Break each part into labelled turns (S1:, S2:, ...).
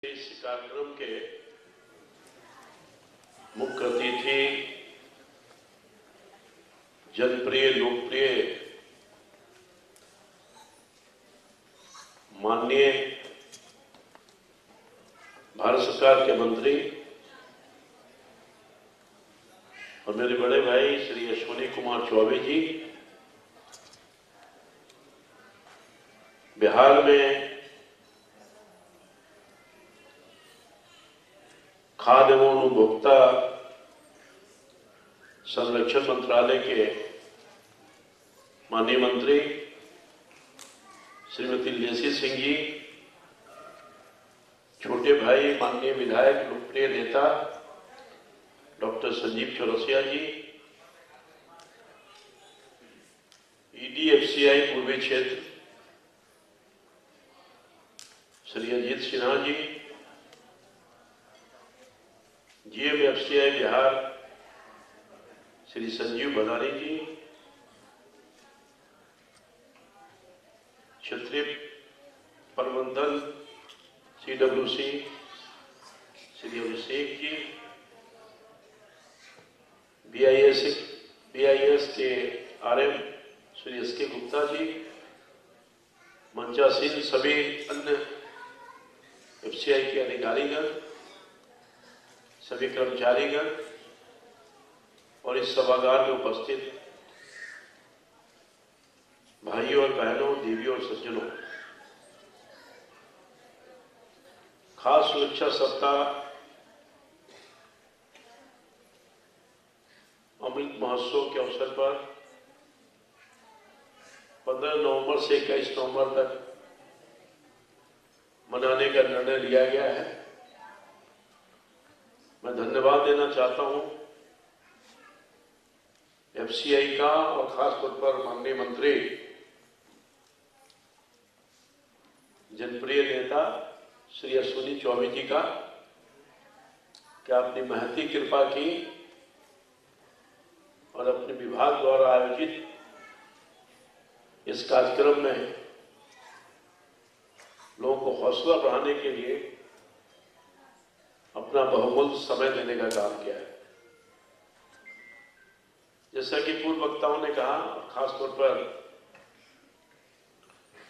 S1: इस कार्यक्रम के मुख्य अतिथि जनप्रिय लोकप्रिय माननीय भारत सरकार के मंत्री और मेरे बड़े भाई श्री अश्विनी कुमार चौबे जी, बिहार में खाद्य एवं उपभोक्ता संरक्षण मंत्रालय के माननीय मंत्री श्रीमती लेसी सिंह जी, छोटे भाई माननीय विधायक लोकप्रिय नेता डॉक्टर संजीव चौरसिया जी, ED/FCI पूर्वी क्षेत्र श्री अजीत सिन्हा जी, GM/FCI बिहार श्री संजीव भंडारी जी, क्षेत्रीय प्रबंधन CWC श्री अभिषेक जी, BIS के RM श्री SK गुप्ता जी, मंचासीन सभी अन्य FCI के अधिकारीगण, सभी कर्मचारीगण और इस सभागार में उपस्थित भाइयों और बहनों, देवियों और सज्जनों, खास सुरक्षा सप्ताह अमृत महोत्सव के अवसर पर 15 नवंबर से 21 नवंबर तक मनाने का निर्णय लिया गया है। मैं धन्यवाद देना चाहता हूं FCI का और खासतौर पर माननीय मंत्री जनप्रिय नेता श्री अश्विनी चौबे जी का कि आपने महती कृपा की और अपने विभाग द्वारा आयोजित इस कार्यक्रम में लोगों को हौसला बढ़ाने के लिए अपना बहुमूल्य समय देने का काम किया है। जैसा कि पूर्व वक्ताओं ने कहा, खासतौर पर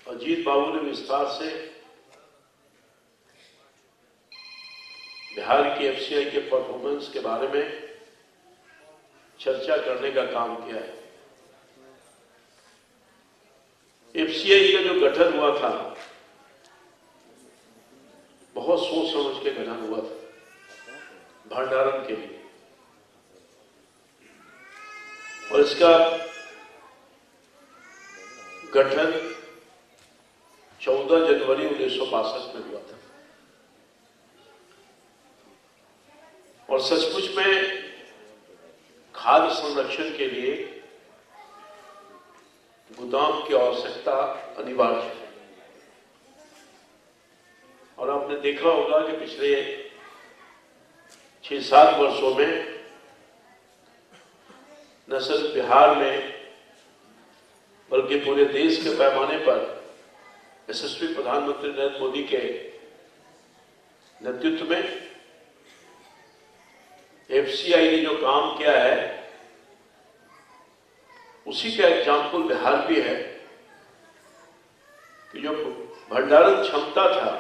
S1: अजीत बाबू ने विस्तार से बिहार की FCI के परफॉर्मेंस के बारे में चर्चा करने का काम किया है। FCI का जो गठन हुआ था, बहुत सोच समझ के गठन हुआ था भंडारण के लिए, और इसका गठन 14 जनवरी 1962 में हुआ था। और सचमुच में खाद्य संरक्षण के लिए गोदाम की आवश्यकता अनिवार्य है। और आपने देखा होगा कि पिछले 6-7 वर्षों में न सिर्फ बिहार में बल्कि पूरे देश के पैमाने पर यशस्वी प्रधानमंत्री नरेंद्र मोदी के नेतृत्व में FCI ने जो काम किया है, उसी का एग्जाम्पल बिहार भी है कि जो भंडारण क्षमता था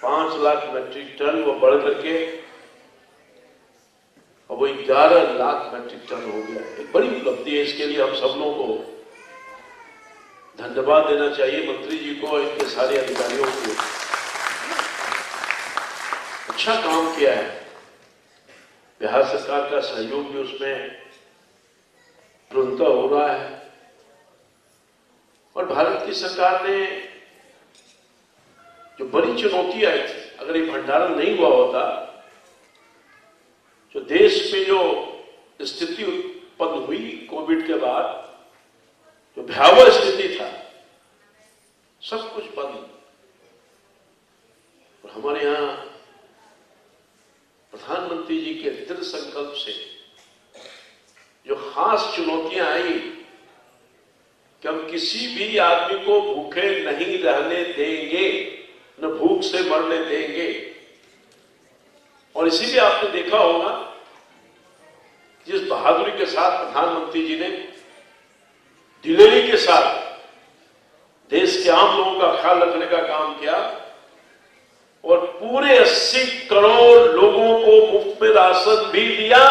S1: 5 लाख मीट्रिक टन, वो बढ़ करके और वो 11 लाख मीट्रिक टन हो गया। एक बड़ी उपलब्धि है। इसके लिए हम सब लोगों को धन्यवाद देना चाहिए, मंत्री जी को, इनके सारे अधिकारियों को। अच्छा काम किया है। बिहार सरकार का सहयोग भी उसमें तुरंत हो रहा है। और भारत की सरकार ने जो बड़ी चुनौती आई थी, अगर ये भंडारण नहीं हुआ होता, जो देश में जो स्थिति उत्पन्न हुई कोविड के बाद, जो भयावह स्थिति था, सब कुछ बंद। और हमारे यहां प्रधानमंत्री जी के दृढ़ संकल्प से जो खास चुनौतियां आई कि हम किसी भी आदमी को भूखे नहीं रहने देंगे, न भूख से मरने देंगे। और इसीलिए आपने देखा होगा जिस बहादुरी के साथ प्रधानमंत्री जी ने दिलेरी के साथ देश के आम लोगों का ख्याल रखने का काम किया और पूरे 80 करोड़ लोगों को मुफ्त में राशन भी दिया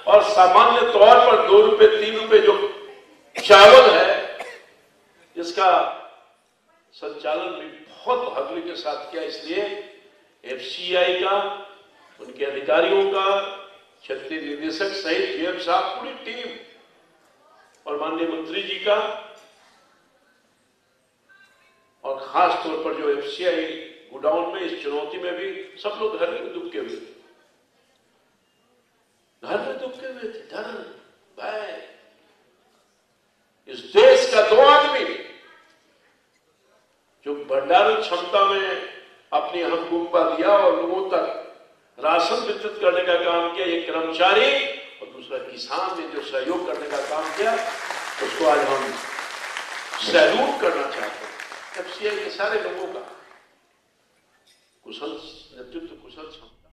S1: और सामान्य तौर पर 2 रुपए 3 रुपए जो चावल है इसका संचालन भी बहुत बहादुरी के साथ किया। इसलिए एफसीआई का, उनके अधिकारियों का, क्षेत्रीय निदेशक सहित जीएम साहब, पूरी टीम और माननीय मंत्री जी का, और खास तौर पर जो एफसीआई गोडाउन में इस चुनौती में भी सब लोग घर में दुबके हुए थे, घर में दुबके हुए थे। धन भाई, इस देश का 2 आदमी जो भंडारण क्षमता में अपनी अहम भूमिका दिया और लोगों तक राशन वितरित करने का काम किया, एक कर्मचारी और दूसरा किसान ने जो सहयोग करने का काम किया, उसको आज हम सैल्यूट करना चाहते हैं। एफसीआई के सारे लोगों का कुशल नेतृत्व, कुशल